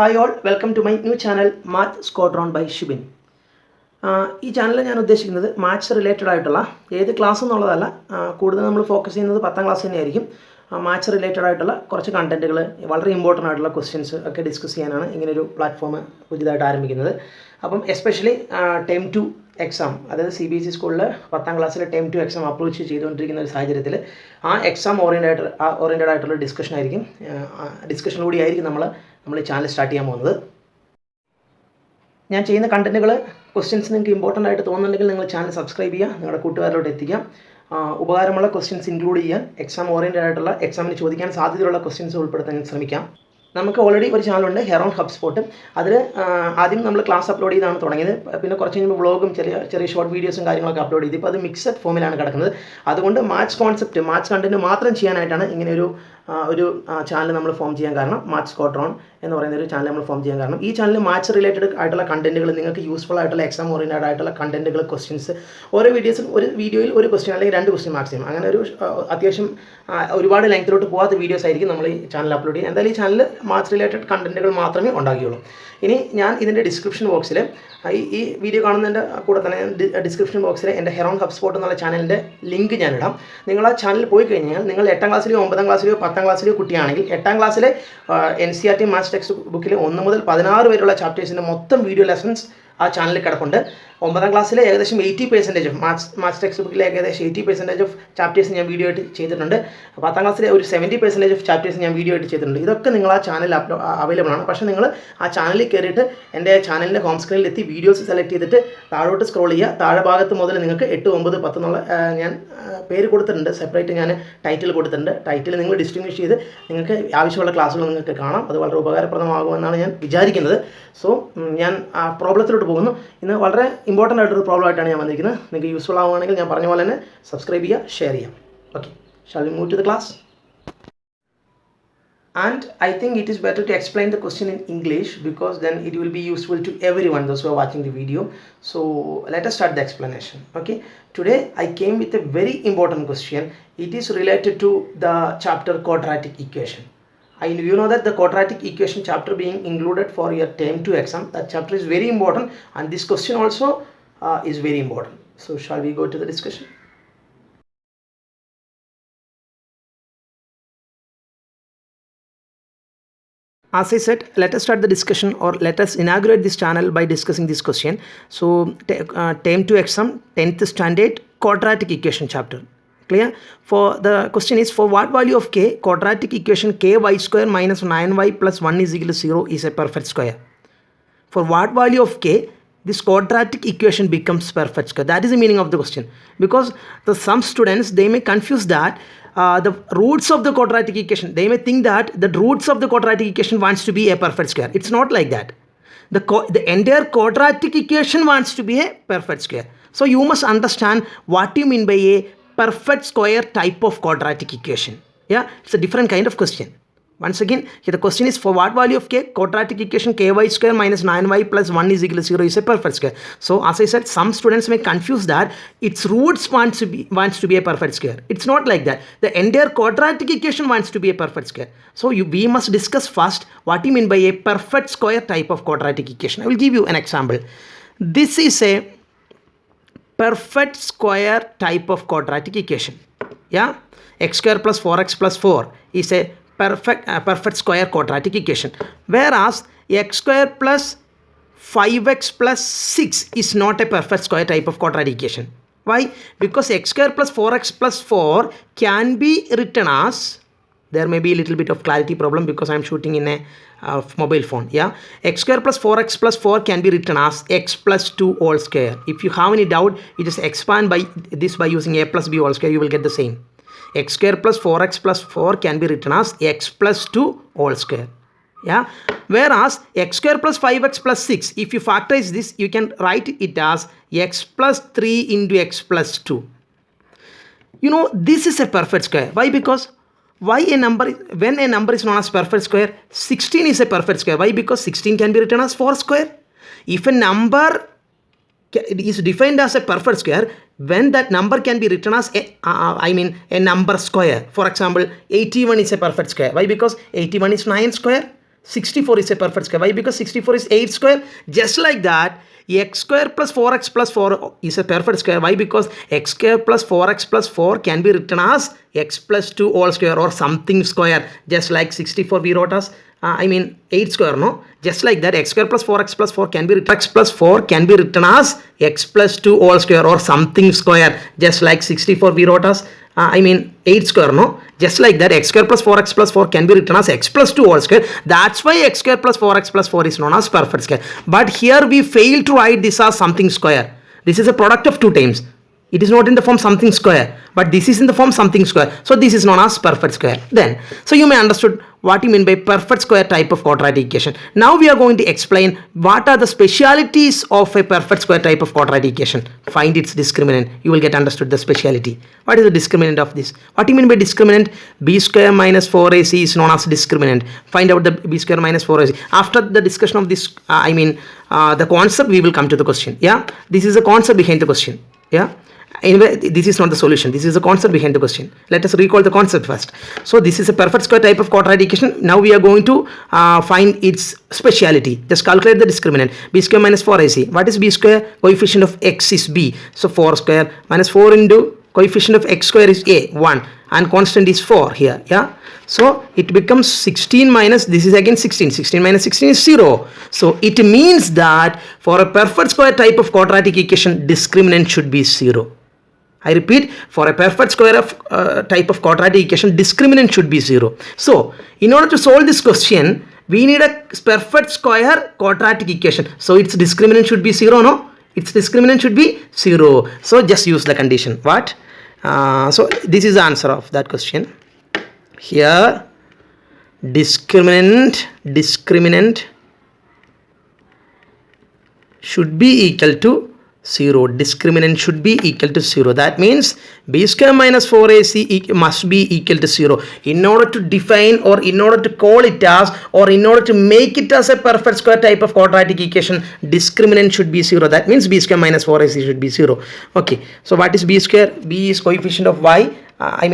Hi all, welcome to my new channel Math SQUADRON by Shibin. ഈ ചാനലിൽ ഞാൻ ഉദ്ദേശിക്കുന്നത് മാത്സ് റിലേറ്റഡ് ആയിട്ടുള്ള ഏത് ക്ലാസ് എന്നുള്ളതല്ല, കൂടുതൽ നമ്മൾ ഫോക്കസ് ചെയ്യുന്നത് 10ാം ക്ലാസ് തന്നെയായിരിക്കും. മാത്സ് റിലേറ്റഡ് ആയിട്ടുള്ള കുറച്ച് കണ്ടൻറ്റുകൾ, വളരെ ഇമ്പോർട്ടൻ്റ് ആയിട്ടുള്ള ക്വസ്റ്റ്യൻസ് ഒക്കെ ഡിസ്കസ് ചെയ്യാനാണ് ഇങ്ങനൊരു പ്ലാറ്റ്ഫോം പുതിയതായിട്ട് ആരംഭിക്കുന്നത്. അപ്പം എസ്പെഷ്യലി ടേം 2 എക്സാം, അതായത് CBSE സ്കൂളിൽ 10ാം ക്ലാസ്സിലെ ടേം 2 എക്സാം അപ്രോച്ച് ചെയ്തുകൊണ്ടിരിക്കുന്ന ഒരു സാഹചര്യത്തിൽ ആ എക്സാം ഓറിയൻറ്റഡ് ആയിട്ടുള്ള ഡിസ്കഷനിലൂടെ ആയിരിക്കും നമ്മൾ ഈ ചാനൽ സ്റ്റാർട്ട് ചെയ്യാൻ പോകുന്നത്. ഞാൻ ചെയ്യുന്ന കണ്ടൻറ്റുകൾ, ക്വസ്റ്റ്യൻസ് നിങ്ങൾക്ക് ഇമ്പോർട്ടൻ്റ് ആയിട്ട് തോന്നുന്നുണ്ടെങ്കിൽ നിങ്ങൾ ചാനൽ സബ്സ്ക്രൈബ് ചെയ്യുക, നിങ്ങളുടെ കൂട്ടുകാരിലോട്ട് എത്തിക്കാം. ഉപകാരമുള്ള ക്വസ്റ്റ്യൻസ് ഇൻക്ലൂഡ് ചെയ്യാൻ, എക്സാം ഓറിയൻറ്റഡ് ആയിട്ടുള്ള എക്സാമിന് ചോദിക്കാൻ സാധ്യതയുള്ള ക്വസ്റ്റ്യൻസ് ഉൾപ്പെടുത്താൻ ശ്രമിക്കാം. നമുക്ക് ഓൾറെഡി ഒരു ചാനലുണ്ട്, ഹെറോൺ ഹബ്സ്പോട്ട്. അതിൽ ആദ്യം നമ്മൾ ക്ലാസ് അപ്ലോഡ് ചെയ്താണ് തുടങ്ങിയത്. പിന്നെ കുറച്ച് കഴിയുമ്പോൾ വ്ളോഗും ചെറിയ ഷോർട്ട് വീഡിയോസും കാര്യങ്ങളൊക്കെ അപ്ലോഡ് ചെയ്ത് ഇപ്പോൾ അത് മിക്സഡ് ഫോമിലാണ് കിടക്കുന്നത്. അതുകൊണ്ട് മാത്സ് കണ്ടൻറ്റ് മാത്രം ചെയ്യാനായിട്ടാണ് ഇങ്ങനെ ഒരു ചാനൽ നമ്മൾ ഫോം ചെയ്യാൻ കാരണം. മാത്സ് സ്ക്വാഡ്രോൺ എന്ന് പറയുന്ന ഒരു ചാനൽ നമ്മൾ ഫോം ചെയ്യാൻ കാരണം, ഈ ചാനൽ മാത്സ് റിലേറ്റഡ് ആയിട്ടുള്ള കണ്ടൻറ്റുകൾ, നിങ്ങൾക്ക് യൂസ്ഫുൾ ആയിട്ടുള്ള എക്സാം ഓറിയൻറ്റഡ് ആയിട്ടുള്ള കണ്ടൻറ്റുകൾ, ക്വസ്റ്റ്യൻസ്, ഓരോ വീഡിയോയിൽ ഒരു ക്വസ്റ്റ്യൻ അല്ലെങ്കിൽ 2 ക്വസ്റ്റ്യൻ മാക്സിമം, അങ്ങനെ ഒരു അത്യാവശ്യം ഒരുപാട് ലെങ്ത്തിലോട്ട് പോകാത്ത വീഡിയോസ് ആയിരിക്കും നമ്മൾ ഈ ചാനൽ അപ്ലോഡ് ചെയ്യുക. എന്തായാലും ഈ ചാനൽ മാത്സ് റിലേറ്റഡ് കണ്ടൻറ്റുകൾ മാത്രമേ ഉണ്ടാക്കുകയുള്ളൂ. ഇനി ഞാൻ ഇതിൻ്റെ ഡിസ്ക്രിപ്ഷൻ ബോക്സിൽ, ഈ വീഡിയോ കാണുന്നതിൻ്റെ കൂടെ തന്നെ ഡിസ്ക്രിപ്ഷൻ ബോക്സിൽ എൻ്റെ ഹെറോൺ ഹബ്സ്പോട്ട് എന്നുള്ള ചാനലിൻ്റെ ലിങ്ക് ഞാൻ ഇടാം. നിങ്ങൾ ആ ചാനലിൽ പോയി കഴിഞ്ഞാൽ, നിങ്ങൾ 8ാം ക്ലാസ്സിലെയോ 9ാം ക്ലാസ്സിലെയോ 10ാം ക്ലാസ്സിലെയോ കുട്ടിയാണെങ്കിൽ, 8ാം ക്ലാസ്സിലെ NCERT മാത്സ് ടെക്സ്റ്റ് ബുക്കിൽ 1 മുതൽ 16 വരെയുള്ള ചാപ്റ്റേഴ്സിൻ്റെ മൊത്തം വീഡിയോ ലെസൺസ് ആ ചാനലിൽ കിടപ്പുണ്ട്. 9ാം ക്ലാസ്സിലെ ഏകദേശം 80% ഓഫ് മാത്സ് ടെക്സ്റ്റ് ബുക്കിലെ ഏകദേശം 80% ഓഫ് ചാപ്റ്റേഴ്സ് ഞാൻ വീഡിയോ ആയിട്ട് ചെയ്തിട്ടുണ്ട്. 10ാം ക്ലാസ്സിലെ ഒരു 70% ഓഫ് ചാപ്റ്റേഴ്സ് ഞാൻ വീഡിയോ ആയിട്ട് ചെയ്തിട്ടുണ്ട്. ഇതൊക്കെ നിങ്ങൾ ആ ചാനലിൽ അവൈലബിൾ ആണ്. പക്ഷേ നിങ്ങൾ ആ ചാനലിൽ കയറിയിട്ട് എൻ്റെ ചാനലിൻ്റെ ഹോം സ്ക്രീനിൽ എത്തി വീഡിയോസ് സെലക്ട് ചെയ്തിട്ട് താഴോട്ട് സ്ക്രോൾ ചെയ്യുക. താഴെ ഭാഗത്ത് മുതൽ നിങ്ങൾക്ക് 8, 9, 10 എന്നുള്ള ഞാൻ പേര് കൊടുത്തിട്ടുണ്ട്. സെപ്പറേറ്റ് ഞാൻ ടൈറ്റിൽ കൊടുത്തിട്ടുണ്ട്. ടൈറ്റിൽ നിങ്ങൾ ഡിസ്റ്റിങ്വിഷ് ചെയ്ത് നിങ്ങൾക്ക് ആവശ്യമുള്ള ക്ലാസ്സുകൾ നിങ്ങൾക്ക് കാണാം. അത് വളരെ ഉപകാരപ്രദമാകുമെന്നാണ് ഞാൻ വിചാരിക്കുന്നത്. സോ ഞാൻ ആ പ്രോബ്ലത്തിലോട്ട് പോകുന്നു. ഇന്ന് വളരെ ഇമ്പോർട്ടൻ്റ് ആയിട്ടൊരു പ്രോബ്ലം ആയിട്ടാണ് ഞാൻ വന്നിരിക്കുന്നത്. നിങ്ങൾക്ക് യൂസ്ഫുൾ ആവുകയാണെങ്കിൽ ഞാൻ പറഞ്ഞ പോലെ തന്നെ സബ്സ്ക്രൈബ് ചെയ്യുക, ഷെയർ ചെയ്യാം. Okay, shall we move to the class? And I think it is better to explain the question in English, because then it will be useful to everyone, those who are watching the video. So let us start the explanation. Okay, today I came with a very important question. It is related to the chapter quadratic equation. You know that the quadratic equation chapter being included for your term 2 exam, that chapter is very important, and this question also is very important. So shall we go to the discussion? As I said, let us start the discussion, or let us inaugurate this channel by discussing this question. So term 2 exam 10th standard quadratic equation chapter. Clear? For the question is, for what value of k, quadratic equation ky square minus 9y plus 1 is equal to 0 is a perfect square. For what value of k, this quadratic equation becomes perfect square. That is the meaning of the question. Because some students, they may confuse that the roots of the quadratic equation, they may think that the roots of the quadratic equation wants to be a perfect square. It's not like that. The entire quadratic equation wants to be a perfect square. So you must understand what you mean by a perfect square type of quadratic equation. Yeah, it's a different kind of question. Once again, here the question is, for what value of k, quadratic equation ky square minus 9y plus 1 is equal to 0 is a perfect square. So as I said, some students may confuse that its roots wants to be a perfect square. It's not like that. The entire quadratic equation wants to be a perfect square. So we must discuss first what you mean by a perfect square type of quadratic equation. I will give you an example. This is a perfect square type of quadratic equation. Yeah, x square plus 4x plus 4 is a perfect square quadratic equation, whereas x square plus 5x plus 6 is not a perfect square type of quadratic equation. Why? Because x square plus 4x plus 4 can be written as, there may be a little bit of clarity problem because I am shooting in a mobile phone. Yeah, x square plus 4x plus 4 can be written as x plus 2 whole square. If you have any doubt, you just expand by this by using a plus b whole square, you will get the same. X square plus 4x plus 4 can be written as x plus 2 whole square. Yeah, whereas x square plus 5x plus 6, if you factorize this, you can write it as x plus 3 into x plus 2. You know, this is a perfect square. Why? Because when a number is known as perfect square, 16 is a perfect square. Why? Because 16 can be written as 4 square. If a number is defined as a perfect square, when that number can be written as a number square. For example, 81 is a perfect square. Why? Because 81 is 9 square. 64 is a perfect square. Why? Because 64 is 8 square. Just like that, x square plus 4x plus 4 is a perfect square. Why? Because x square plus 4x plus 4 can be written as x plus 2 all square or something square. Just like 64 we wrote as 8 square, no? Just like that, x square plus 4x plus 4 can be written, x plus 4 can be written as x plus 2 all square or something square. Just like 64 we wrote as 8 square, no? Just like that, x square plus 4x plus 4 can be written as x plus 2 all square. That's why x square plus 4x plus 4 is known as perfect square. But here we fail to write this as something square. This is a product of two terms. It is not in the form something square, but this is in the form something square. So this is known as perfect square. Then, so you may understood what you mean by perfect square type of quadratic equation. Now we are going to explain what are the specialities of a perfect square type of quadratic equation. Find its discriminant. You will get understood the speciality. What is the discriminant of this? What do you mean by discriminant? B square minus 4ac is known as discriminant. Find out the b square minus 4ac. After the discussion of this, the concept, we will come to the question. Yeah, this is the concept behind the question. Yeah. Anyway, this is not the solution. This is the concept behind the question. Let us recall the concept first. So this is a perfect square type of quadratic equation. Now we are going to find its speciality. Just calculate the discriminant. B square minus 4ac. What is b square? Coefficient of x is b. So 4 square minus 4 into coefficient of x square is a, 1. And constant is 4 here. Yeah. So it becomes 16 minus, this is again 16. 16 minus 16 is 0. So it means that for a perfect square type of quadratic equation, discriminant should be 0. I repeat, for a perfect square of type of quadratic equation, discriminant should be 0. So, in order to solve this question, we need a perfect square quadratic equation. So, its discriminant should be 0, no? Its discriminant should be 0. So, just use the condition. What? So, this is the answer of that question. Here, discriminant should be equal to 0. Discriminant should be equal to 0. That means b square minus 4ac must be equal to 0. In order to define or in order to call it as or in order to make it as a perfect square type of quadratic equation, discriminant should be 0. That means b square minus 4ac should be 0. Okay. So what is b square? B is coefficient of y.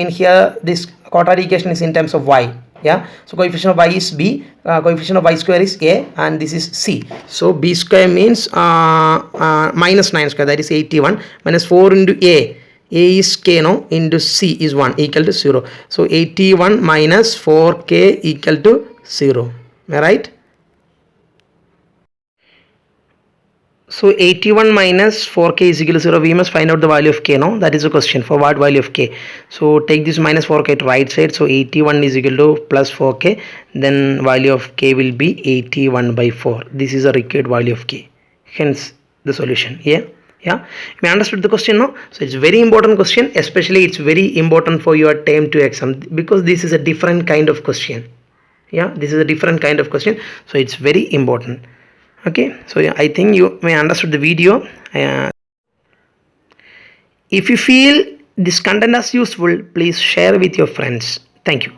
Here this quadratic equation is in terms of y. Yeah, so coefficient of y is b, coefficient of y square is a, and this is c. So b square means minus 9 square, that is 81, minus 4 into a is k, no, into c is 1 equal to 0. So 81 minus 4k equal to 0. Am I right? So 81 minus 4k is equal to 0. We must find out the value of k, no? That is the question. For what value of k? So take this minus 4k to right side. So 81 is equal to plus 4k. Then value of k will be 81 by 4. This is a required value of k. Hence the solution. Yeah. Yeah. You understood the question, no? So it's very important question. Especially it's very important for your term 2 exam because this is a different kind of question. Yeah. This is a different kind of question. So it's very important. Okay, so I think you may understood the video. If you feel this content as useful, please share with your friends. Thank you.